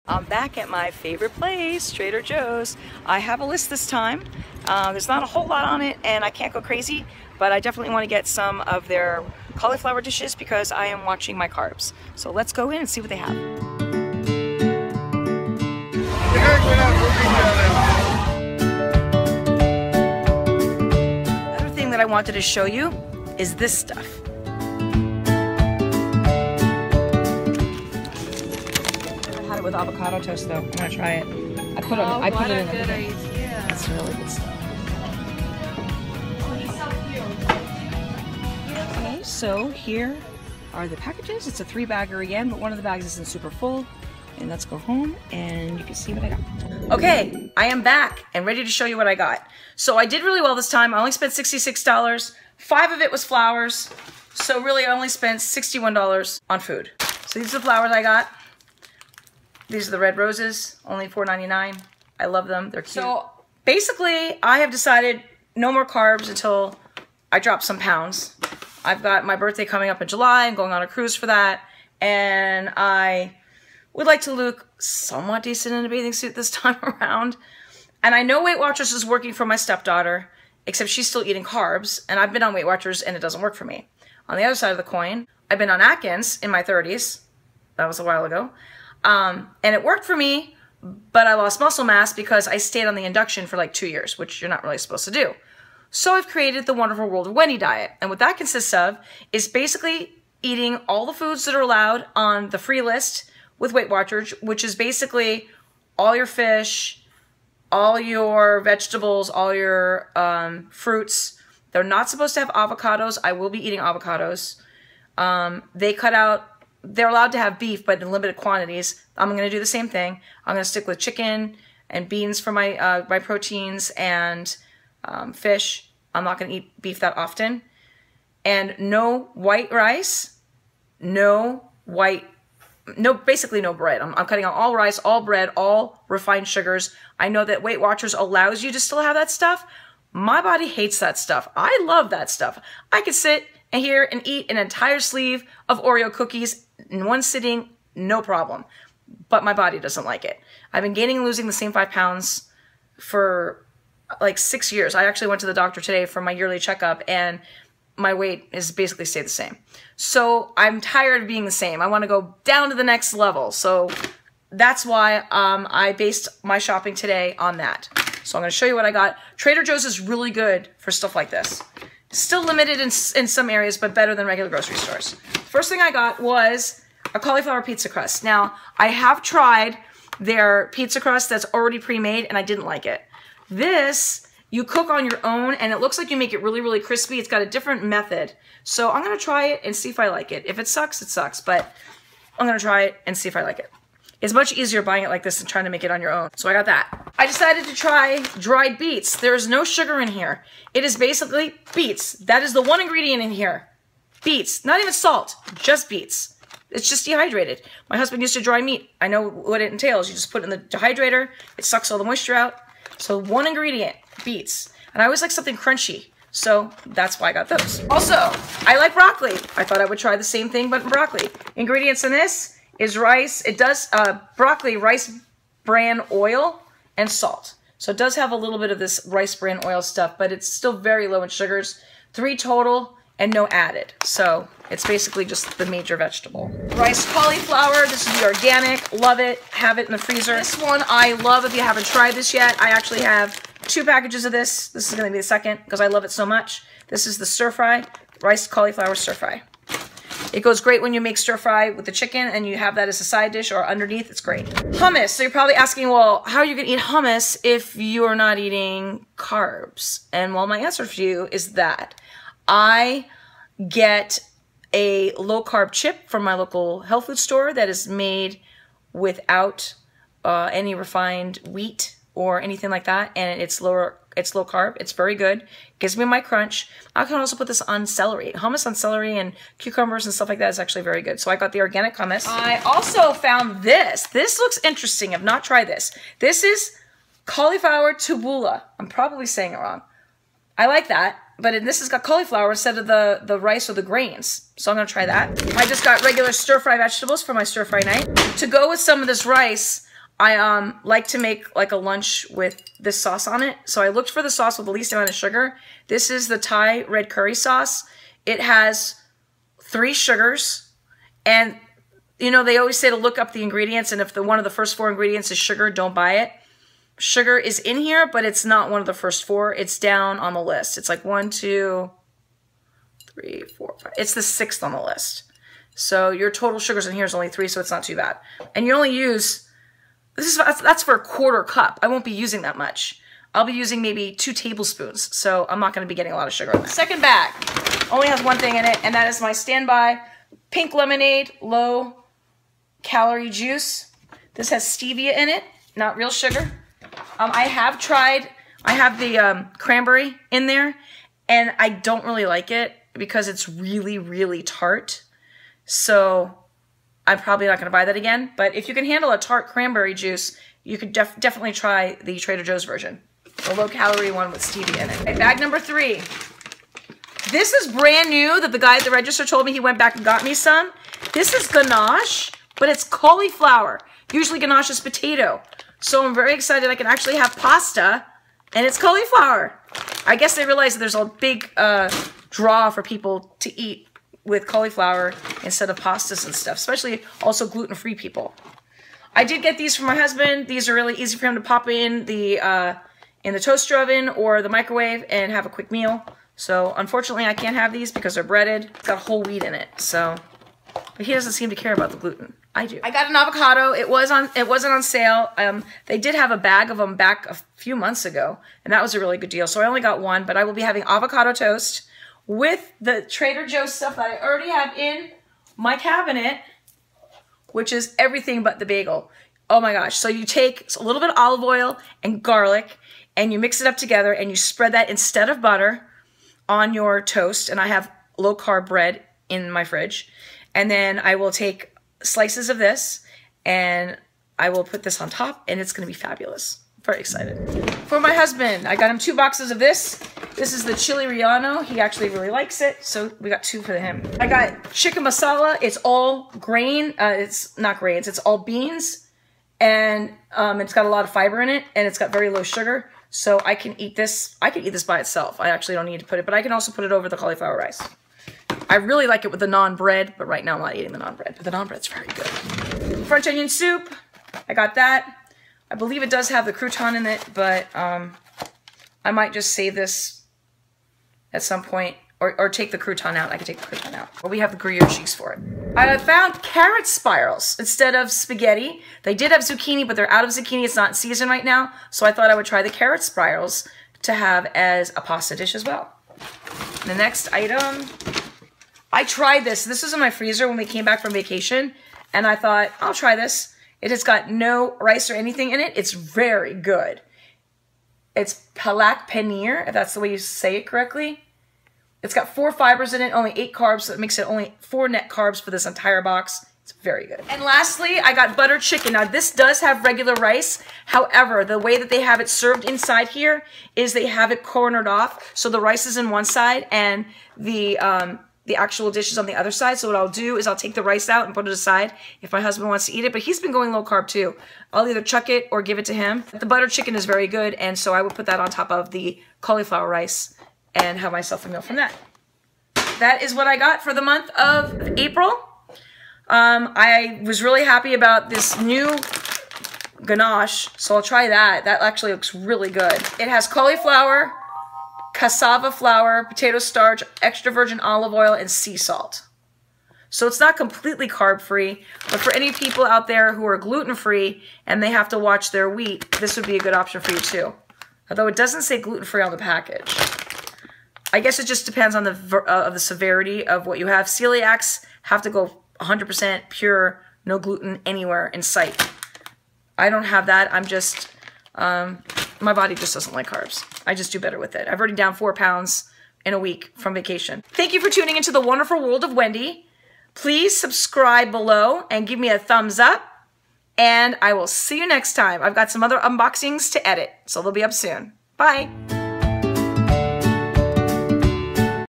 I'm back at my favorite place, Trader Joe's. I have a list this time. There's not a whole lot on it and I can't go crazy, but I definitely want to get some of their cauliflower dishes because I am watching my carbs. So let's go in and see what they have. Another thing that I wanted to show you is this stuff. With avocado toast though. I'm gonna try it. I put it in the thing. That's really good stuff. Okay, so here are the packages. It's a 3-bagger again, but one of the bags isn't super full. And let's go home and you can see what I got. Okay, I am back and ready to show you what I got. So I did really well this time. I only spent $66. 5 of it was flowers. So really I only spent $61 on food. So these are the flowers I got. These are the red roses, only $4.99. I love them, they're cute. So basically, I have decided no more carbs until I drop some pounds. I've got my birthday coming up in July. I'm going on a cruise for that. And I would like to look somewhat decent in a bathing suit this time around. And I know Weight Watchers is working for my stepdaughter, except she's still eating carbs. And I've been on Weight Watchers and it doesn't work for me. On the other side of the coin, I've been on Atkins in my 30s. That was a while ago. And it worked for me, but I lost muscle mass because I stayed on the induction for like 2 years, which you're not really supposed to do. So I've created the Wonderful World of Wendy diet. And what that consists of is basically eating all the foods that are allowed on the free list with Weight Watchers, which is basically all your fish, all your vegetables, all your fruits. They're not supposed to have avocados. I will be eating avocados. They cut out. They're allowed to have beef, but in limited quantities. I'm going to do the same thing. I'm going to stick with chicken and beans for my my proteins and fish. I'm not going to eat beef that often. And no white rice, basically no bread. I'm cutting out all rice, all bread, all refined sugars. I know that Weight Watchers allows you to still have that stuff. My body hates that stuff. I love that stuff. I could sit here and eat an entire sleeve of Oreo cookies in one sitting, no problem. But my body doesn't like it. I've been gaining and losing the same 5 pounds for like 6 years. I actually went to the doctor today for my yearly checkup and my weight has basically stayed the same. So I'm tired of being the same. I want to go down to the next level. So that's why I based my shopping today on that. So I'm going to show you what I got. Trader Joe's is really good for stuff like this. Still limited in some areas, but better than regular grocery stores. First thing I got was a cauliflower pizza crust. Now, I have tried their pizza crust that's already pre-made, and I didn't like it. This, you cook on your own, and it looks like you make it really, really crispy. It's got a different method. So I'm going to try it and see if I like it. If it sucks, it sucks, but I'm going to try it and see if I like it. It's much easier buying it like this than trying to make it on your own. So I got that. I decided to try dried beets. There is no sugar in here. It is basically beets. That is the one ingredient in here. Beets. Not even salt. Just beets. It's just dehydrated. My husband used to dry meat. I know what it entails. You just put it in the dehydrator. It sucks all the moisture out. So one ingredient. Beets. And I always like something crunchy. So that's why I got those. Also, I like broccoli. I thought I would try the same thing, but broccoli. Ingredients in this is rice. It does broccoli, rice bran oil, and salt. So it does have a little bit of this rice bran oil stuff, but it's still very low in sugars. 3 total and no added. So it's basically just the major vegetable. Rice cauliflower. This is the organic. Love it. Have it in the freezer. This one I love. If you haven't tried this yet, I actually have 2 packages of this. This is going to be the second because I love it so much. This is the stir fry, rice cauliflower stir fry. It goes great when you make stir fry with the chicken and you have that as a side dish or underneath. It's great. Hummus. So you're probably asking, well, how are you going to eat hummus if you are not eating carbs? And well, my answer for you is that I get a low-carb chip from my local health food store that is made without any refined wheat or anything like that, and it's low carb. It's very good. Gives me my crunch. I can also put this on celery. Hummus on celery and cucumbers and stuff like that is actually very good. So I got the organic hummus. I also found this. This looks interesting. I've not tried this. This is cauliflower tubula. I'm probably saying it wrong. I like that, but this has got cauliflower instead of the rice or the grains. So I'm going to try that. I just got regular stir-fry vegetables for my stir-fry night. To go with some of this rice, I like to make like a lunch with this sauce on it. So I looked for the sauce with the least amount of sugar. This is the Thai red curry sauce. It has 3 sugars, and you know, they always say to look up the ingredients, and if one of the first 4 ingredients is sugar, don't buy it. Sugar is in here, but it's not one of the first 4. It's down on the list. It's like 1, 2, 3, 4, 5. It's the 6th on the list. So your total sugars in here is only 3, so it's not too bad. And you only use, that's for a 1/4 cup. I won't be using that much. I'll be using maybe 2 tablespoons, so I'm not going to be getting a lot of sugar in that. Second bag only has 1 thing in it, and that is my standby pink lemonade low calorie juice. This has stevia in it, not real sugar. I have the cranberry in there, and I don't really like it because it's really, really tart. So I'm probably not going to buy that again. But if you can handle a tart cranberry juice, you could definitely try the Trader Joe's version. The low-calorie one with stevia in it. Okay, bag number 3. This is brand new that the guy at the register told me he went back and got me some. This is ganache, but it's cauliflower. Usually ganache is potato. So I'm very excited I can actually have pasta, and it's cauliflower. I guess they realize that there's a big draw for people to eat with cauliflower instead of pastas and stuff, especially also gluten-free people. I did get these for my husband. These are really easy for him to pop in the toaster oven or the microwave and have a quick meal. So unfortunately I can't have these because they're breaded. It's got whole wheat in it. So, but he doesn't seem to care about the gluten. I do. I got an avocado. It wasn't on sale. They did have a bag of them back a few months ago, and that was a really good deal. So I only got 1, but I will be having avocado toast with the Trader Joe's stuff that I already have in my cabinet, which is everything but the bagel. Oh my gosh. So you take a little bit of olive oil and garlic, and you mix it up together, and you spread that instead of butter on your toast. And I have low-carb bread in my fridge. And then I will take slices of this, and I will put this on top, and it's going to be fabulous. Very excited. For my husband, I got him 2 boxes of this. This is the chili relleno. He actually really likes it, so we got 2 for him. I got chicken masala. It's all grain. It's not grains. It's all beans, and it's got a lot of fiber in it, and it's got very low sugar. So I can eat this. I can eat this by itself. I actually don't need to put it, but I can also put it over the cauliflower rice. I really like it with the naan bread, but right now I'm not eating the naan bread. But the naan bread's very good. French onion soup. I got that. I believe it does have the crouton in it, but I might just save this at some point, or take the crouton out. I could take the crouton out. Well, we have the Gruyere cheese for it. I found carrot spirals instead of spaghetti. They did have zucchini, but they're out of zucchini. It's not in season right now, so I thought I would try the carrot spirals to have as a pasta dish as well. The next item, I tried this. This was in my freezer when we came back from vacation, and I thought, I'll try this. It has got no rice or anything in it. It's very good. It's palak paneer, if that's the way you say it correctly. It's got 4 fibers in it, only 8 carbs, so it makes it only 4 net carbs for this entire box. It's very good. And lastly, I got butter chicken. Now, this does have regular rice. However, the way that they have it served inside here is they have it cornered off. So the rice is in one side and the actual dish is on the other side. So what I'll do is I'll take the rice out and put it aside if my husband wants to eat it. But he's been going low carb too. I'll either chuck it or give it to him. The butter chicken is very good, and so I would put that on top of the cauliflower rice and have myself a meal from that. That is what I got for the month of April. I was really happy about this new ganache, so I'll try that. That actually looks really good. It has cauliflower, cassava flour, potato starch, extra virgin olive oil, and sea salt. So it's not completely carb-free, but for any people out there who are gluten-free and they have to watch their wheat, this would be a good option for you too. Although it doesn't say gluten-free on the package. I guess it just depends on the severity of what you have. Celiacs have to go 100% pure, no gluten anywhere in sight. I don't have that. I'm just, my body just doesn't like carbs. I just do better with it. I've already down 4 pounds in a week from vacation. Thank you for tuning into the wonderful world of Wendy. Please subscribe below and give me a thumbs up. And I will see you next time. I've got some other unboxings to edit, so they'll be up soon. Bye.